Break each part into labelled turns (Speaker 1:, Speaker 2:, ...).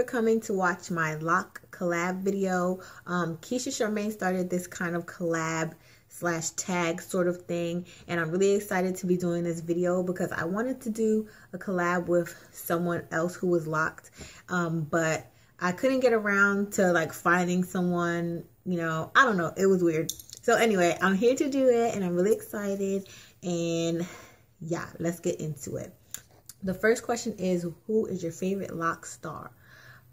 Speaker 1: coming to watch my lock collab video. Keisha Charmaine started this kind of collab / tag sort of thing, and I'm really excited to be doing this video because I wanted to do a collab with someone else who was locked, but I couldn't get around to like finding someone, you know, I don't know, it was weird. So anyway, I'm here to do it and I'm really excited, and yeah, let's get into it. The first question is, who is your favorite lock star?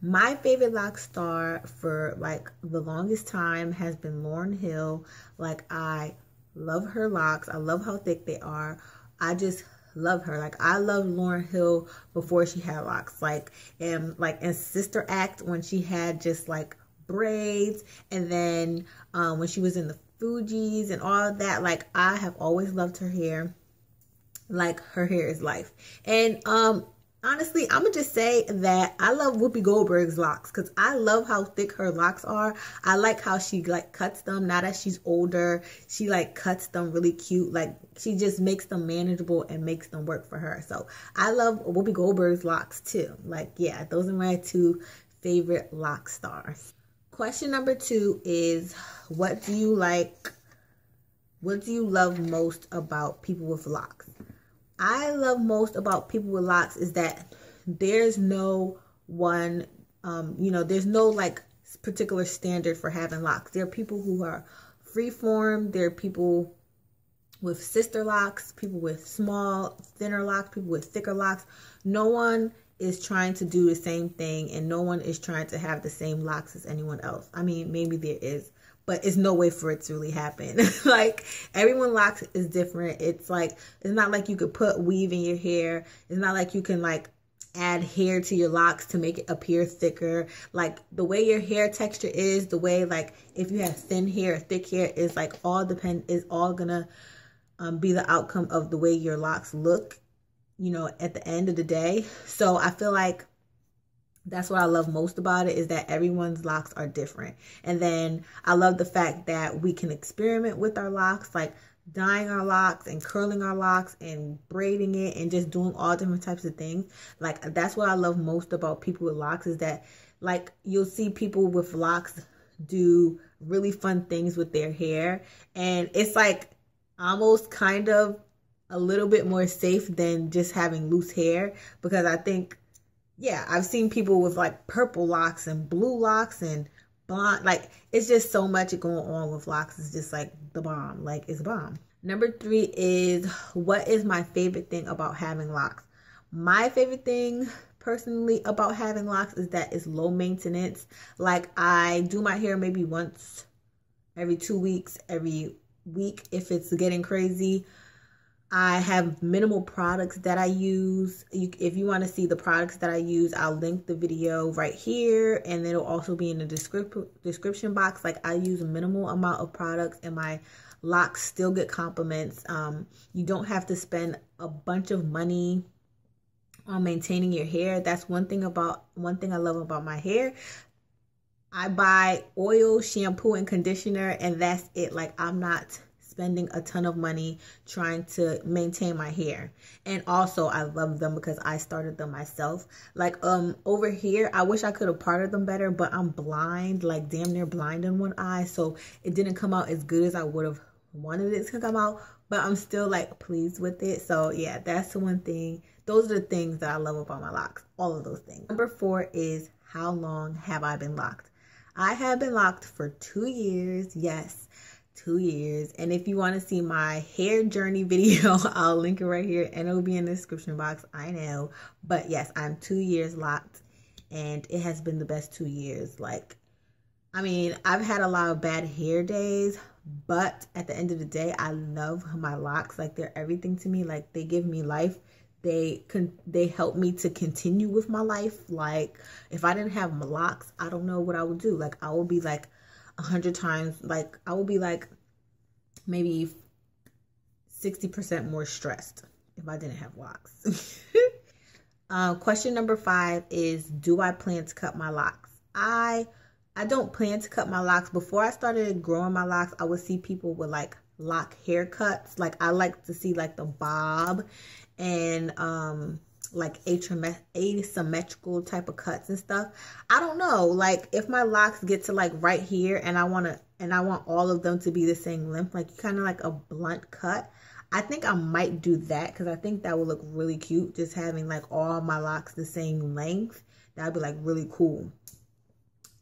Speaker 1: My favorite lock star for like the longest time has been Lauryn Hill. Like, I love her locks. I love how thick they are. I just love her. Like, I loved Lauryn Hill before she had locks. Like in Sister Act, when she had just like braids, and then when she was in the Fugees and all of that. Like, I have always loved her hair. Like, her hair is life. And honestly, I'm gonna just say that I love Whoopi Goldberg's locks because I love how thick her locks are. I like how she like cuts them. Now that she's older, she like cuts them really cute. Like, she just makes them manageable and makes them work for her. So I love Whoopi Goldberg's locks too. Like, yeah, those are my two favorite lock stars. Question number 2 is, what do you love most about people with locks? I love most about people with locks is that there's no one, you know, there's no like particular standard for having locks. There are people who are freeform. There are people with sister locks, people with small, thinner locks, people with thicker locks. No one is trying to do the same thing, and no one is trying to have the same locks as anyone else. I mean, maybe there is, but it's no way for it to really happen. Like, everyone's locks is different. It's like, it's not like you could put weave in your hair. It's not like you can like add hair to your locks to make it appear thicker. Like, the way your hair texture is, the way like if you have thin hair or thick hair, is like all gonna be the outcome of the way your locks look, you know, at the end of the day. So I feel like that's what I love most about it, is that everyone's locks are different. And then I love the fact that we can experiment with our locks, like dyeing our locks and curling our locks and braiding it and just doing all different types of things. Like, that's what I love most about people with locks, is that like you'll see people with locks do really fun things with their hair, and it's like almost kind of a little bit more safe than just having loose hair, because I think, yeah, I've seen people with like purple locks and blue locks and blonde. Like, it's just so much going on with locks. It's just like the bomb. Like, it's bomb. Number 3 is, what is my favorite thing about having locks? My favorite thing personally about having locks is that it's low maintenance. Like, I do my hair maybe once every 2 weeks, every week if it's getting crazy. I have minimal products that I use. If you want to see the products that I use, I'll link the video right here, and it'll also be in the description box. Like, I use a minimal amount of products, and my locks still get compliments. You don't have to spend a bunch of money on maintaining your hair. That's one thing I love about my hair. I buy oil, shampoo, and conditioner, and that's it. Like, I'm not spending a ton of money trying to maintain my hair. And also, I love them because I started them myself. Like, over here, I wish I could have parted them better, but I'm blind, like damn near blind in one eye, so it didn't come out as good as I would have wanted it to come out, but I'm still like pleased with it. So yeah, that's the one thing. Those are the things that I love about my locks, all of those things. Number 4 is, how long have I been locked? I have been locked for 2 years. Yes, 2 years. And if you want to see my hair journey video, I'll link it right here, and it'll be in the description box. I know, but yes, I'm 2 years locked, and it has been the best 2 years. Like, I mean, I've had a lot of bad hair days, but at the end of the day, I love my locks. Like, they're everything to me. Like, they give me life. They help me to continue with my life. Like, if I didn't have my locks, I don't know what I would do. Like, I would be like 100 times, like, I would be like maybe 60% more stressed if I didn't have locks. Question number 5 is, do I plan to cut my locks? I don't plan to cut my locks. Before I started growing my locks, I would see people with like lock haircuts. Like, I like to see like the bob and like asymmetrical type of cuts and stuff. I don't know, like if my locks get to like right here and I want all of them to be the same length, like kind of like a blunt cut, I think I might do that, because I think that would look really cute, just having like all my locks the same length. That'd be like really cool.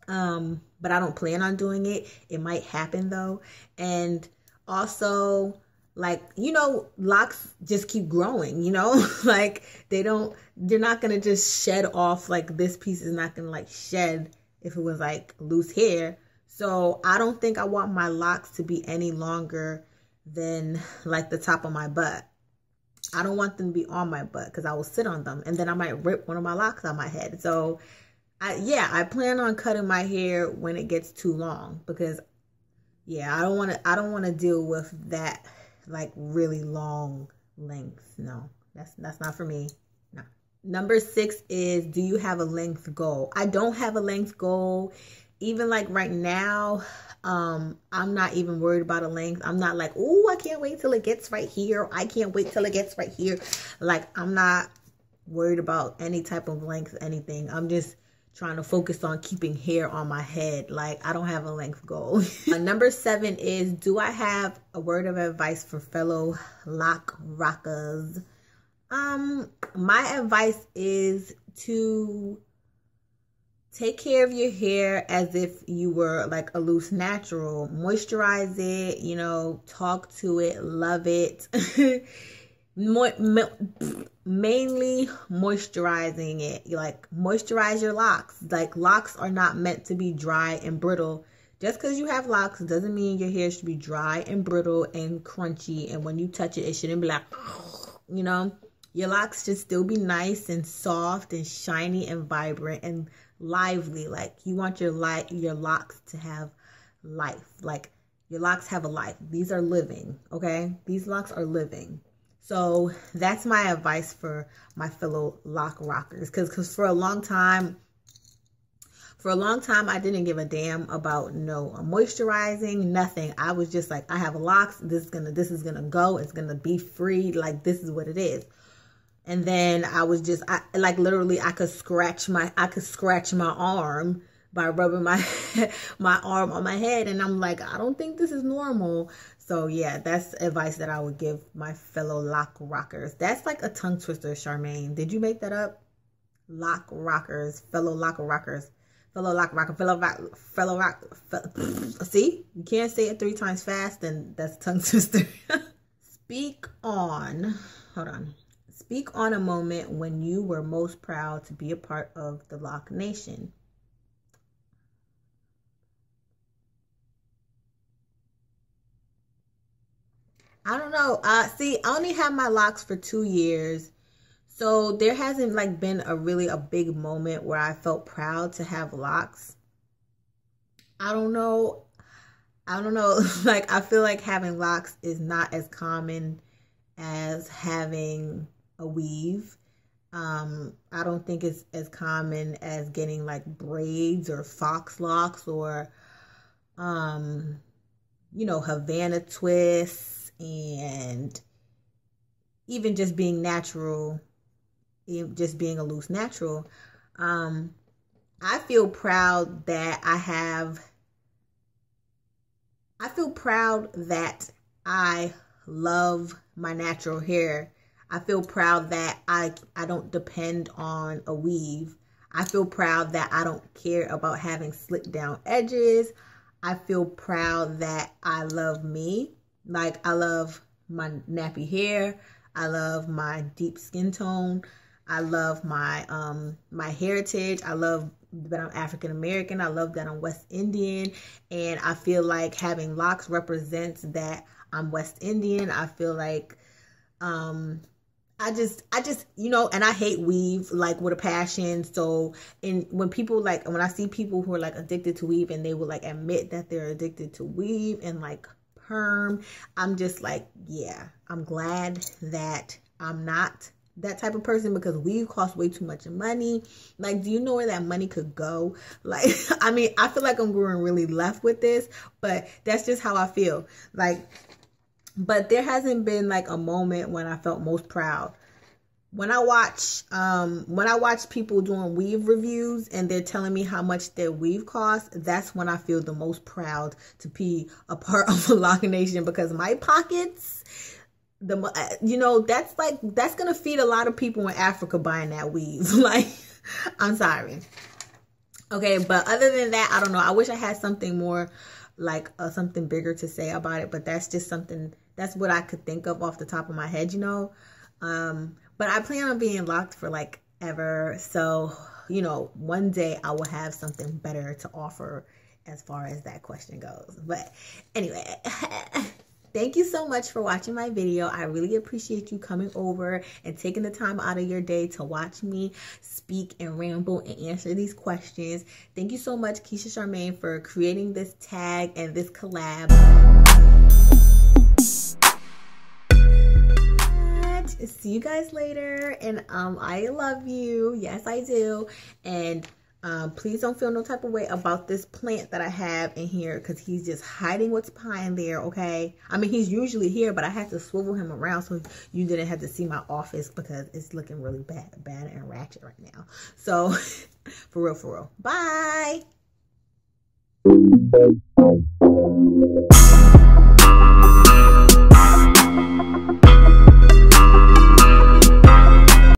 Speaker 1: But I don't plan on doing it. It might happen though. And also, like, you know, locks just keep growing, you know, like they're not gonna just shed off. Like this piece is not gonna like shed if it was like loose hair. So I don't think I want my locks to be any longer than like the top of my butt. I don't want them to be on my butt, because I will sit on them and then I might rip one of my locks on my head. So I plan on cutting my hair when it gets too long, because yeah, I don't want to deal with that like really long length. No, that's not for me. No. Number 6 is, do you have a length goal? I don't have a length goal. Even like right now, I'm not even worried about a length. I'm not like, oh, I can't wait till it gets right here. I can't wait till it gets right here. Like, I'm not worried about any type of length, anything. I'm just trying to focus on keeping hair on my head. Like, I don't have a length goal. Number 7 is, do I have a word of advice for fellow lock rockers? My advice is to take care of your hair as if you were like a loose natural. Moisturize it, you know, talk to it, love it. Mainly moisturizing it. Like, moisturize your locks. Like, locks are not meant to be dry and brittle. Just because you have locks doesn't mean your hair should be dry and brittle and crunchy, and when you touch it, it shouldn't be like, you know. Your locks should still be nice and soft and shiny and vibrant and lively. Like, you want your locks to have life. Like, your locks have a life. These are living, okay? These locks are living. So that's my advice for my fellow lock rockers. Because for a long time, I didn't give a damn about no moisturizing, nothing. I was just like, I have locks. This is gonna go. It's gonna be free. Like, this is what it is. And then I was just, like, literally, I could scratch my arm by rubbing my arm on my head, and I'm like, I don't think this is normal. So yeah, that's advice that I would give my fellow lock rockers. That's like a tongue twister, Charmaine. Did you make that up? Lock rockers, fellow lock rockers, fellow lock rocker, fellow rock. See, you can't say it 3 times fast, and that's tongue twister. Speak on a moment when you were most proud to be a part of the Loc Nation. I don't know. See, I only had my locks for 2 years. So there hasn't like been a big moment where I felt proud to have locks. I don't know. Like, I feel like having locks is not as common as having a weave. I don't think it's as common as getting like braids or fox locks or you know, Havana twists, and even just being natural, just being a loose natural. I feel proud that I love my natural hair. I feel proud that I don't depend on a weave. I feel proud that I don't care about having slick down edges. I feel proud that I love me. Like, I love my nappy hair. I love my deep skin tone. I love my my heritage. I love that I'm African American. I love that I'm West Indian, and I feel like having locks represents that I'm West Indian. I feel like I just, you know, and I hate weave like with a passion. So, when I see people who are like addicted to weave and they will like admit that they're addicted to weave and like perm, I'm just like, yeah, I'm glad that I'm not that type of person, because weave costs way too much money. Like, do you know where that money could go? Like, I mean, I feel like I'm going really left with this, but that's just how I feel. Like, but there hasn't been like a moment when I felt most proud. when I watch people doing weave reviews and they're telling me how much their weave costs, that's when I feel the most proud to be a part of a Loc Nation, because my pockets, that's gonna feed a lot of people in Africa buying that weave. Like, I'm sorry. Okay, but other than that, I don't know. I wish I had something more, like something bigger to say about it, but that's just something, that's what I could think of off the top of my head, you know. But I plan on being locked for like ever. So, you know, one day I will have something better to offer as far as that question goes. But anyway, thank you so much for watching my video. I really appreciate you coming over and taking the time out of your day to watch me speak and ramble and answer these questions. Thank you so much, Keisha Charmaine, for creating this tag and this collab. See you guys later, and I love you. Yes, I do. And please don't feel no type of way about this plant that I have in here, because he's just hiding what's behind there. Okay, I mean, he's usually here, but I had to swivel him around so you didn't have to see my office, because it's looking really bad and ratchet right now. So for real, bye.